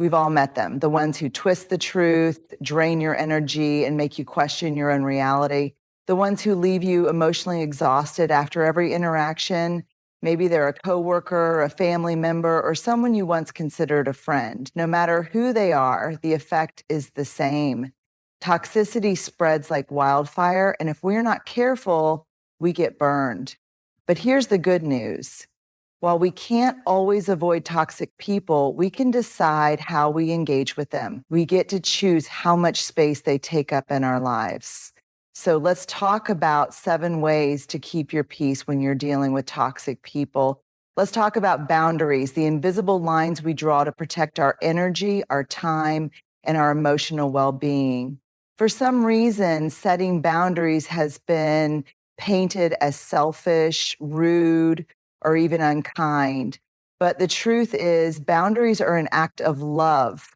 We've all met them, the ones who twist the truth, drain your energy, and make you question your own reality. The ones who leave you emotionally exhausted after every interaction. Maybe they're a coworker, a family member, or someone you once considered a friend. No matter who they are, the effect is the same. Toxicity spreads like wildfire, and if we're not careful, we get burned. But here's the good news. While we can't always avoid toxic people, we can decide how we engage with them. We get to choose how much space they take up in our lives. So let's talk about 7 ways to keep your peace when you're dealing with toxic people. Let's talk about boundaries, the invisible lines we draw to protect our energy, our time, and our emotional well-being. For some reason, setting boundaries has been painted as selfish, rude, or even unkind. But the truth is, boundaries are an act of love,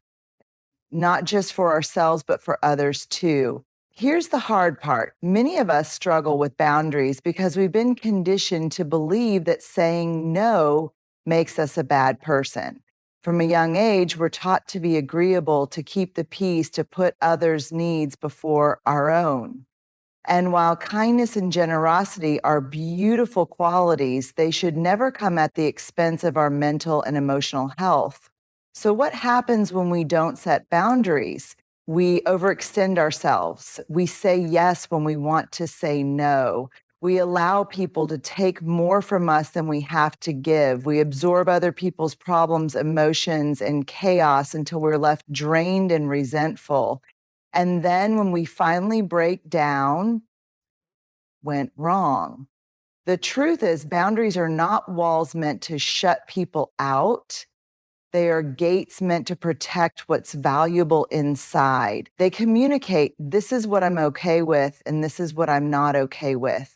not just for ourselves, but for others too. Here's the hard part. Many of us struggle with boundaries because we've been conditioned to believe that saying no makes us a bad person. From a young age, we're taught to be agreeable, to keep the peace, to put others' needs before our own. And while kindness and generosity are beautiful qualities, they should never come at the expense of our mental and emotional health. So, what happens when we don't set boundaries? We overextend ourselves. We say yes when we want to say no. We allow people to take more from us than we have to give. We absorb other people's problems, emotions, and chaos until we're left drained and resentful. And then when we finally break down, went wrong. The truth is, boundaries are not walls meant to shut people out. They are gates meant to protect what's valuable inside. They communicate, this is what I'm okay with, and this is what I'm not okay with.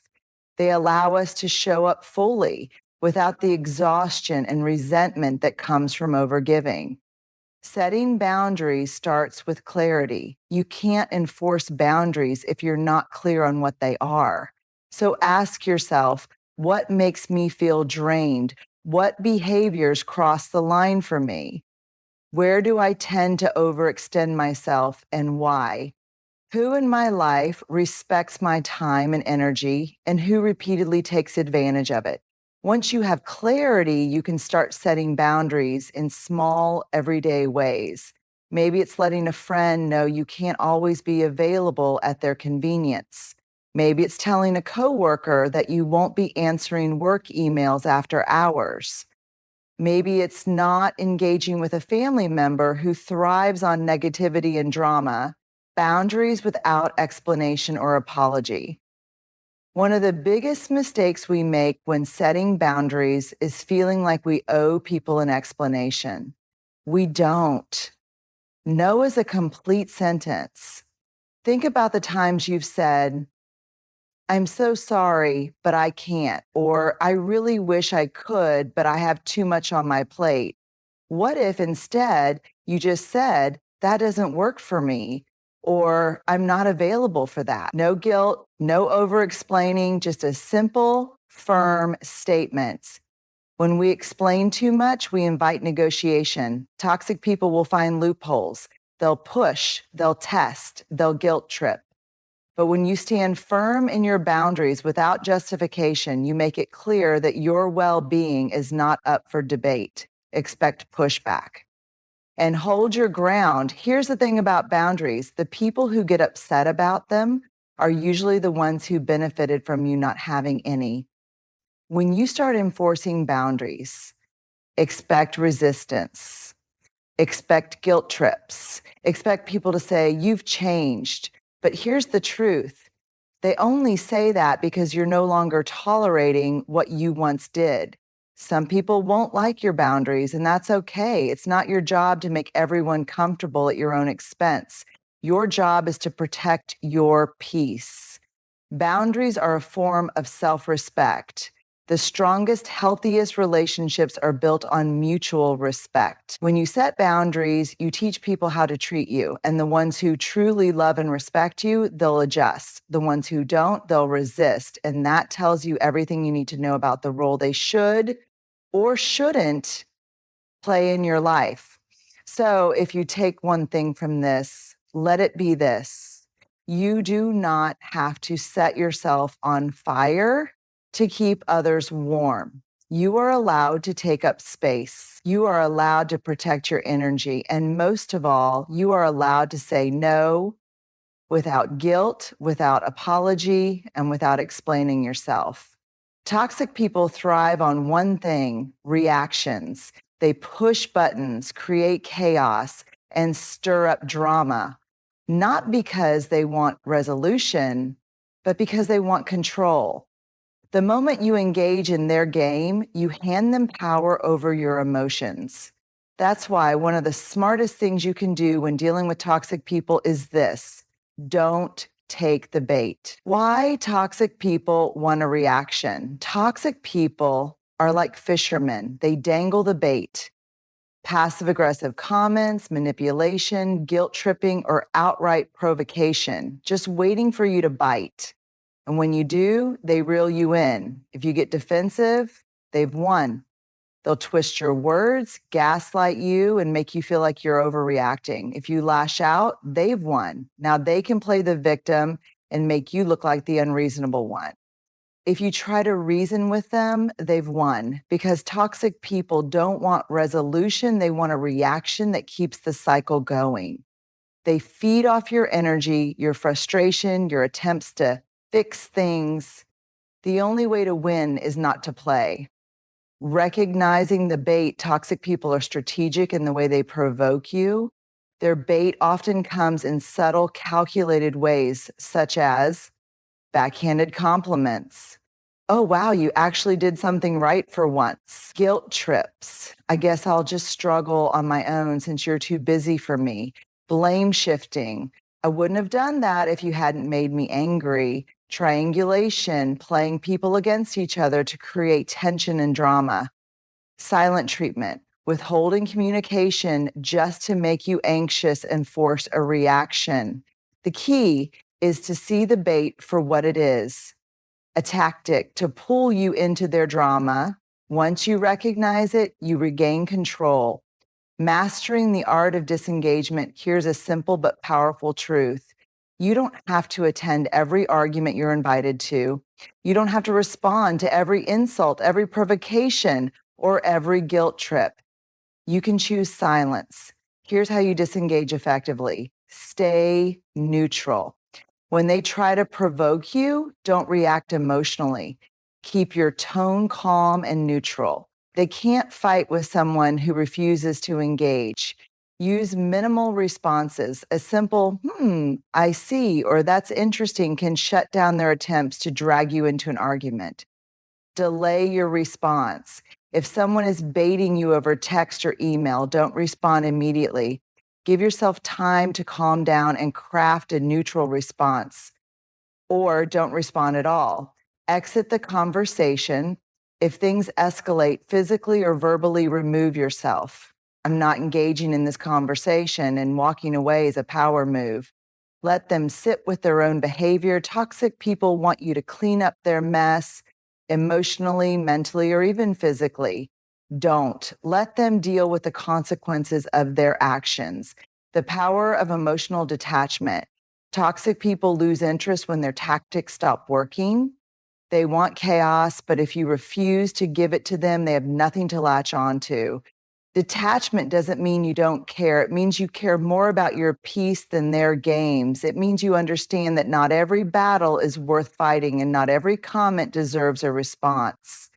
They allow us to show up fully without the exhaustion and resentment that comes from overgiving. Setting boundaries starts with clarity. You can't enforce boundaries if you're not clear on what they are. So ask yourself, what makes me feel drained? What behaviors cross the line for me? Where do I tend to overextend myself and why? Who in my life respects my time and energy, and who repeatedly takes advantage of it? Once you have clarity, you can start setting boundaries in small, everyday ways. Maybe it's letting a friend know you can't always be available at their convenience. Maybe it's telling a coworker that you won't be answering work emails after hours. Maybe it's not engaging with a family member who thrives on negativity and drama. Boundaries without explanation or apology. One of the biggest mistakes we make when setting boundaries is feeling like we owe people an explanation. We don't. No is a complete sentence. Think about the times you've said, I'm so sorry, but I can't, or I really wish I could, but I have too much on my plate. What if instead you just said, that doesn't work for me, or I'm not available for that? No guilt, no over explaining, just a simple, firm statement. When we explain too much, we invite negotiation. Toxic people will find loopholes. They'll push, they'll test, they'll guilt trip. But when you stand firm in your boundaries without justification, you make it clear that your well-being is not up for debate. Expect pushback. And hold your ground. Here's the thing about boundaries. The people who get upset about them are usually the ones who benefited from you not having any. When you start enforcing boundaries, expect resistance, expect guilt trips, expect people to say, you've changed. But here's the truth. They only say that because you're no longer tolerating what you once did. Some people won't like your boundaries, and that's okay. It's not your job to make everyone comfortable at your own expense. Your job is to protect your peace. Boundaries are a form of self-respect. The strongest, healthiest relationships are built on mutual respect. When you set boundaries, you teach people how to treat you. And the ones who truly love and respect you, they'll adjust. The ones who don't, they'll resist. And that tells you everything you need to know about the role they should or shouldn't play in your life. So if you take one thing from this, let it be this. You do not have to set yourself on fire to keep others warm. You are allowed to take up space. You are allowed to protect your energy. And most of all, you are allowed to say no without guilt, without apology, and without explaining yourself. Toxic people thrive on one thing: reactions. They push buttons, create chaos, and stir up drama, not because they want resolution, but because they want control. The moment you engage in their game, you hand them power over your emotions. That's why one of the smartest things you can do when dealing with toxic people is this: don't take the bait. Why toxic people want a reaction? Toxic people are like fishermen, they dangle the bait. Passive aggressive comments, manipulation, guilt tripping, or outright provocation, just waiting for you to bite. And when you do, they reel you in. If you get defensive, they've won. They'll twist your words, gaslight you, and make you feel like you're overreacting. If you lash out, they've won. Now they can play the victim and make you look like the unreasonable one. If you try to reason with them, they've won, because toxic people don't want resolution. They want a reaction that keeps the cycle going. They feed off your energy, your frustration, your attempts to fix things. The only way to win is not to play. Recognizing the bait, toxic people are strategic in the way they provoke you. Their bait often comes in subtle, calculated ways, such as backhanded compliments. Oh, wow, you actually did something right for once. Guilt trips. I guess I'll just struggle on my own since you're too busy for me. Blame shifting. I wouldn't have done that if you hadn't made me angry. Triangulation, playing people against each other to create tension and drama. Silent treatment, withholding communication just to make you anxious and force a reaction. The key is to see the bait for what it is: a tactic to pull you into their drama. Once you recognize it, you regain control. Mastering the art of disengagement, here's a simple but powerful truth. You don't have to attend every argument you're invited to. You don't have to respond to every insult, every provocation, or every guilt trip. You can choose silence. Here's how you disengage effectively: stay neutral. When they try to provoke you, don't react emotionally. Keep your tone calm and neutral. They can't fight with someone who refuses to engage. Use minimal responses. A simple, I see, or that's interesting can shut down their attempts to drag you into an argument. Delay your response. If someone is baiting you over text or email, don't respond immediately. Give yourself time to calm down and craft a neutral response, or don't respond at all. Exit the conversation. If things escalate, physically or verbally remove yourself. I'm not engaging in this conversation, and walking away is a power move. Let them sit with their own behavior. Toxic people want you to clean up their mess emotionally, mentally, or even physically. Don't let them deal with the consequences of their actions. The power of emotional detachment. Toxic people lose interest when their tactics stop working. They want chaos, but if you refuse to give it to them, they have nothing to latch on to. Detachment doesn't mean you don't care. It means you care more about your peace than their games. It means you understand that not every battle is worth fighting and not every comment deserves a response.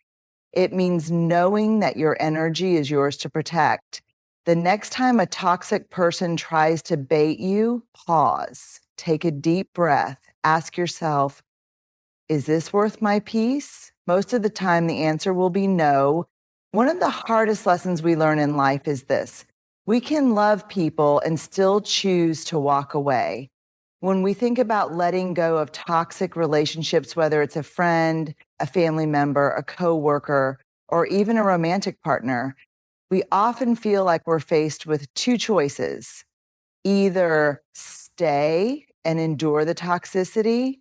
It means knowing that your energy is yours to protect. The next time a toxic person tries to bait you, pause, take a deep breath, ask yourself, is this worth my peace? Most of the time, the answer will be no. One of the hardest lessons we learn in life is this: we can love people and still choose to walk away. When we think about letting go of toxic relationships, whether it's a friend, a family member, a coworker, or even a romantic partner, we often feel like we're faced with two choices: either stay and endure the toxicity,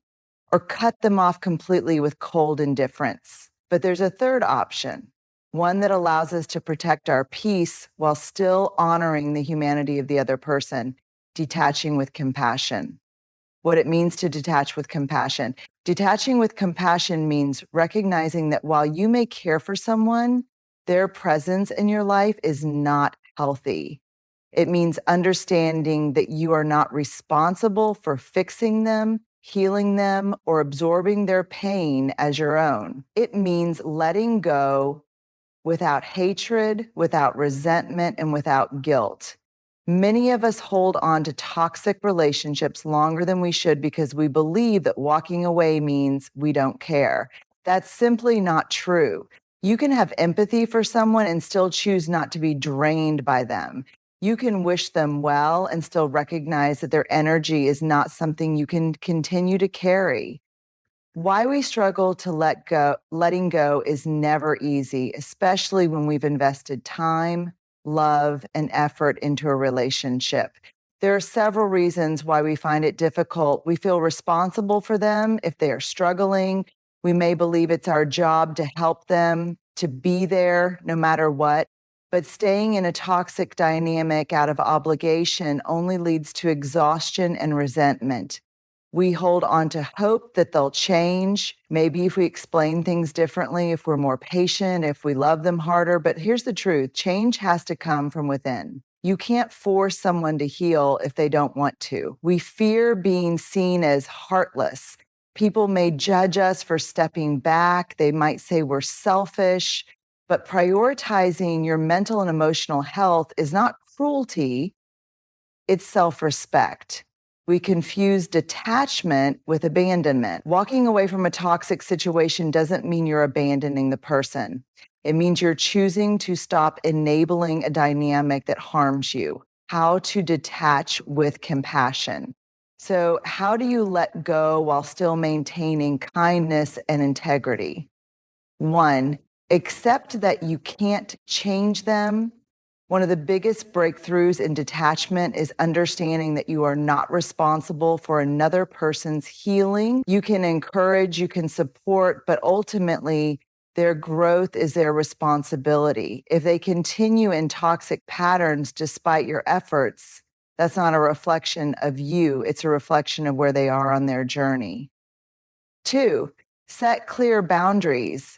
or cut them off completely with cold indifference. But there's a third option: one that allows us to protect our peace while still honoring the humanity of the other person, detaching with compassion. What it means to detach with compassion. Detaching with compassion means recognizing that while you may care for someone, their presence in your life is not healthy. It means understanding that you are not responsible for fixing them, healing them, or absorbing their pain as your own. It means letting go without hatred, without resentment, and without guilt. Many of us hold on to toxic relationships longer than we should because we believe that walking away means we don't care. That's simply not true. You can have empathy for someone and still choose not to be drained by them. You can wish them well and still recognize that their energy is not something you can continue to carry. Why we struggle to letting go is never easy, especially when we've invested time, love, and effort into a relationship. There are several reasons why we find it difficult. We feel responsible for them if they are struggling. We may believe it's our job to help them, to be there no matter what. But staying in a toxic dynamic out of obligation only leads to exhaustion and resentment. We hold on to hope that they'll change. Maybe if we explain things differently, if we're more patient, if we love them harder. But here's the truth, change has to come from within. You can't force someone to heal if they don't want to. We fear being seen as heartless. People may judge us for stepping back. They might say we're selfish. But prioritizing your mental and emotional health is not cruelty, it's self-respect. We confuse detachment with abandonment. Walking away from a toxic situation doesn't mean you're abandoning the person. It means you're choosing to stop enabling a dynamic that harms you. How to detach with compassion. So, how do you let go while still maintaining kindness and integrity? One, accept that you can't change them. One of the biggest breakthroughs in detachment is understanding that you are not responsible for another person's healing. You can encourage, you can support, but ultimately, their growth is their responsibility. If they continue in toxic patterns despite your efforts, that's not a reflection of you, it's a reflection of where they are on their journey. Two, set clear boundaries.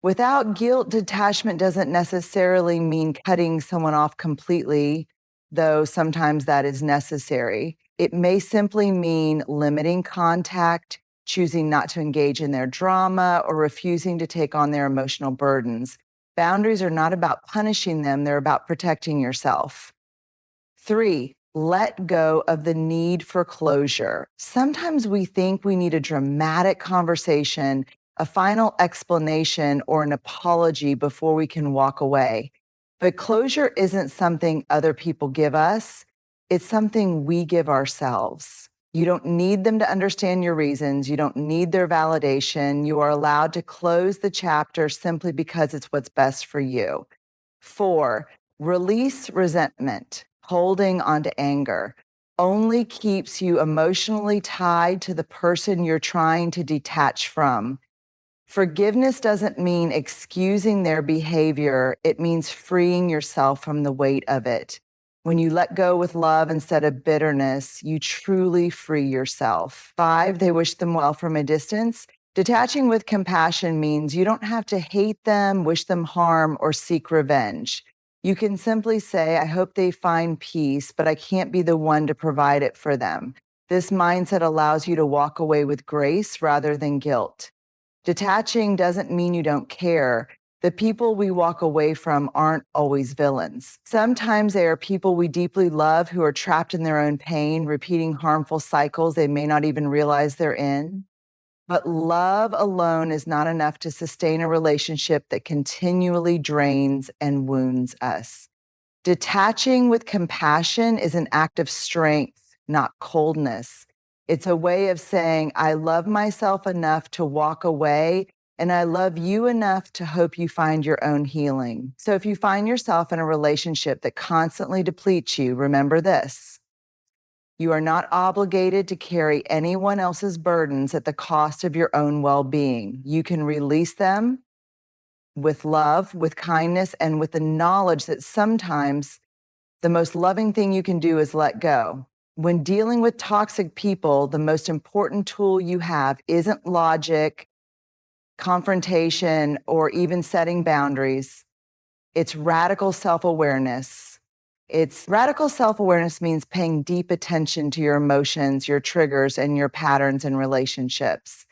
Without guilt, detachment doesn't necessarily mean cutting someone off completely, though sometimes that is necessary. It may simply mean limiting contact, choosing not to engage in their drama, or refusing to take on their emotional burdens. Boundaries are not about punishing them, they're about protecting yourself. Three, let go of the need for closure. Sometimes we think we need a dramatic conversation, a final explanation, or an apology before we can walk away. But closure isn't something other people give us, it's something we give ourselves. You don't need them to understand your reasons. You don't need their validation. You are allowed to close the chapter simply because it's what's best for you. Four, release resentment. Holding on to anger only keeps you emotionally tied to the person you're trying to detach from. Forgiveness doesn't mean excusing their behavior, it means freeing yourself from the weight of it. When you let go with love instead of bitterness, you truly free yourself. Five, they wish them well from a distance. Detaching with compassion means you don't have to hate them, wish them harm, or seek revenge. You can simply say, I hope they find peace, but I can't be the one to provide it for them. This mindset allows you to walk away with grace rather than guilt. Detaching doesn't mean you don't care. The people we walk away from aren't always villains. Sometimes they are people we deeply love who are trapped in their own pain, repeating harmful cycles they may not even realize they're in. But love alone is not enough to sustain a relationship that continually drains and wounds us. Detaching with compassion is an act of strength, not coldness. It's a way of saying, I love myself enough to walk away, and I love you enough to hope you find your own healing. So if you find yourself in a relationship that constantly depletes you, remember this. You are not obligated to carry anyone else's burdens at the cost of your own well being. You can release them, with love, with kindness, and with the knowledge that sometimes the most loving thing you can do is let go. When dealing with toxic people, the most important tool you have isn't logic, confrontation, or even setting boundaries. It's radical self-awareness. Radical self-awareness means paying deep attention to your emotions, your triggers, and your patterns in relationships.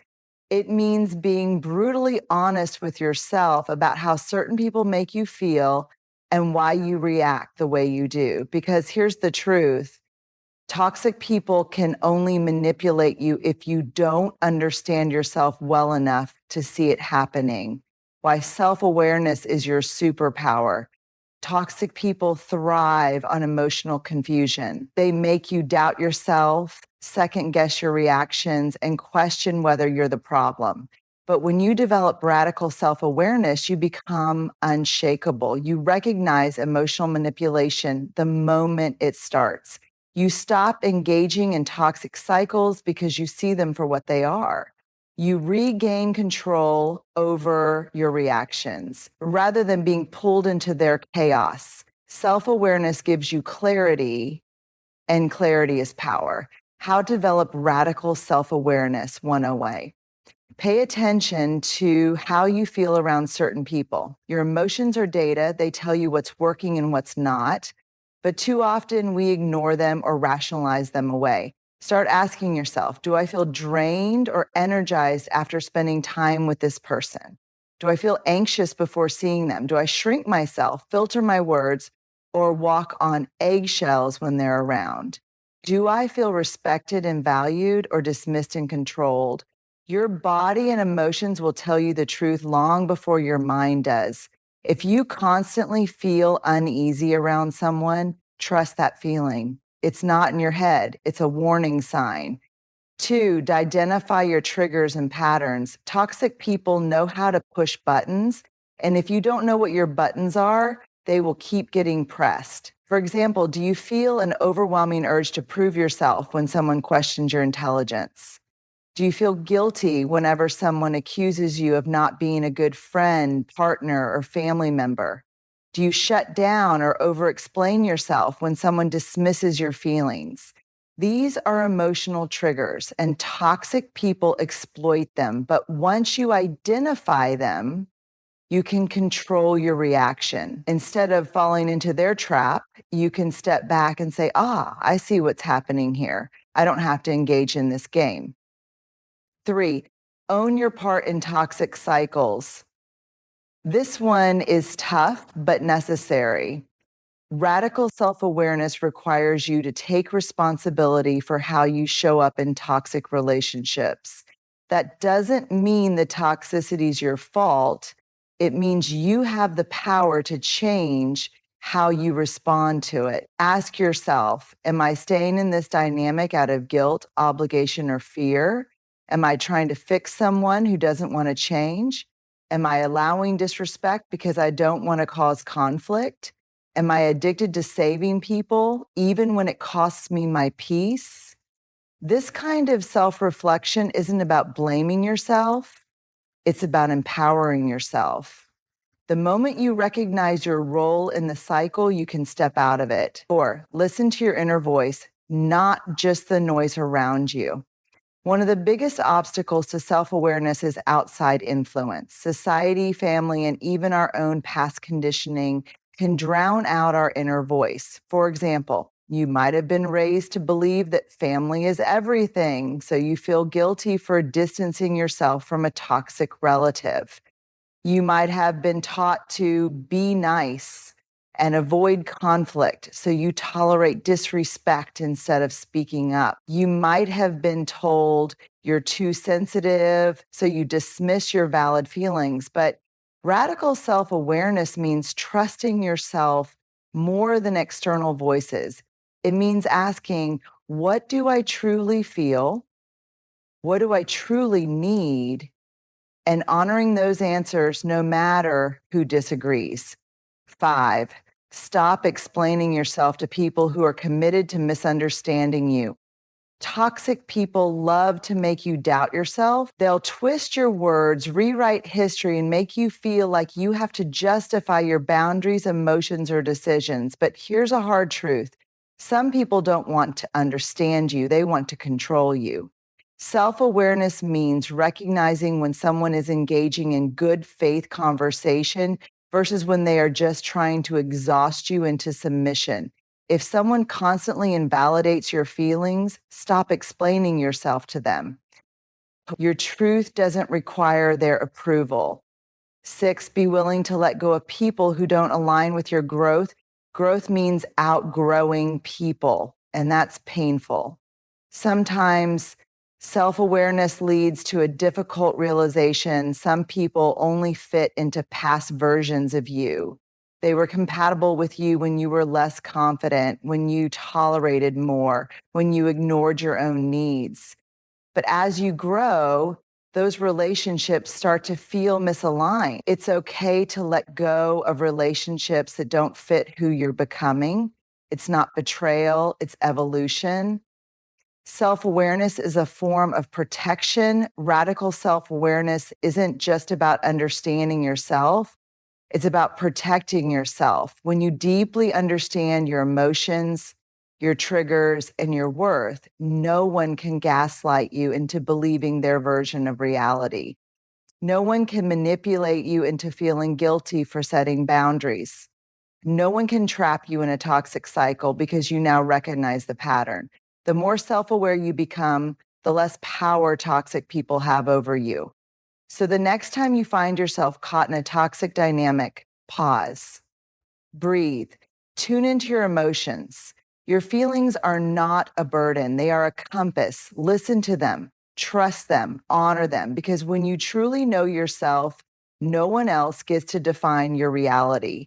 It means being brutally honest with yourself about how certain people make you feel and why you react the way you do. Because here's the truth. Toxic people can only manipulate you if you don't understand yourself well enough to see it happening. Why self-awareness is your superpower. Toxic people thrive on emotional confusion. They make you doubt yourself, second guess your reactions, and question whether you're the problem. But when you develop radical self-awareness, you become unshakable. You recognize emotional manipulation the moment it starts. You stop engaging in toxic cycles because you see them for what they are. You regain control over your reactions rather than being pulled into their chaos. Self-awareness gives you clarity, and clarity is power. How to develop radical self-awareness 101. Pay attention to how you feel around certain people. Your emotions are data. They tell you what's working and what's not. But too often we ignore them or rationalize them away. Start asking yourself, do I feel drained or energized after spending time with this person? Do I feel anxious before seeing them? Do I shrink myself, filter my words, or walk on eggshells when they're around? Do I feel respected and valued or dismissed and controlled? Your body and emotions will tell you the truth long before your mind does. If you constantly feel uneasy around someone, trust that feeling. It's not in your head, it's a warning sign. 2, to identify your triggers and patterns. Toxic people know how to push buttons, and if you don't know what your buttons are, they will keep getting pressed. For example, do you feel an overwhelming urge to prove yourself when someone questions your intelligence? Do you feel guilty whenever someone accuses you of not being a good friend, partner, or family member? Do you shut down or over-explain yourself when someone dismisses your feelings? These are emotional triggers, and toxic people exploit them. But once you identify them, you can control your reaction. Instead of falling into their trap, you can step back and say, I see what's happening here. I don't have to engage in this game. 3, own your part in toxic cycles. This one is tough, but necessary. Radical self-awareness requires you to take responsibility for how you show up in toxic relationships. That doesn't mean the toxicity is your fault. It means you have the power to change how you respond to it. Ask yourself, am I staying in this dynamic out of guilt, obligation, or fear? Am I trying to fix someone who doesn't want to change? Am I allowing disrespect because I don't want to cause conflict? Am I addicted to saving people, even when it costs me my peace? This kind of self-reflection isn't about blaming yourself. It's about empowering yourself. The moment you recognize your role in the cycle, you can step out of it. 4, listen to your inner voice, not just the noise around you. One of the biggest obstacles to self-awareness is outside influence. Society, family, and even our own past conditioning can drown out our inner voice. For example, you might have been raised to believe that family is everything, so you feel guilty for distancing yourself from a toxic relative. You might have been taught to be nice and avoid conflict, so you tolerate disrespect instead of speaking up. You might have been told you're too sensitive, so you dismiss your valid feelings. But radical self-awareness means trusting yourself more than external voices. It means asking, what do I truly feel? What do I truly need? And honoring those answers no matter who disagrees. 5, stop explaining yourself to people who are committed to misunderstanding you. Toxic people love to make you doubt yourself. They'll twist your words, rewrite history, and make you feel like you have to justify your boundaries, emotions, or decisions. But here's a hard truth. Some people don't want to understand you, they want to control you. Self-awareness means recognizing when someone is engaging in good faith conversation versus when they are just trying to exhaust you into submission. If someone constantly invalidates your feelings, stop explaining yourself to them. Your truth doesn't require their approval. 6, be willing to let go of people who don't align with your growth. Growth means outgrowing people, and that's painful. Sometimes self-awareness leads to a difficult realization. Some people only fit into past versions of you. They were compatible with you when you were less confident, when you tolerated more, when you ignored your own needs. But as you grow, those relationships start to feel misaligned. It's okay to let go of relationships that don't fit who you're becoming. It's not betrayal, it's evolution. Self-awareness is a form of protection. Radical self-awareness isn't just about understanding yourself. It's about protecting yourself. When you deeply understand your emotions, your triggers, and your worth, no one can gaslight you into believing their version of reality. No one can manipulate you into feeling guilty for setting boundaries. No one can trap you in a toxic cycle because you now recognize the pattern. The more self-aware you become, the less power toxic people have over you. So the next time you find yourself caught in a toxic dynamic, pause, breathe, tune into your emotions. Your feelings are not a burden. They are a compass. Listen to them, trust them, honor them, because when you truly know yourself, no one else gets to define your reality.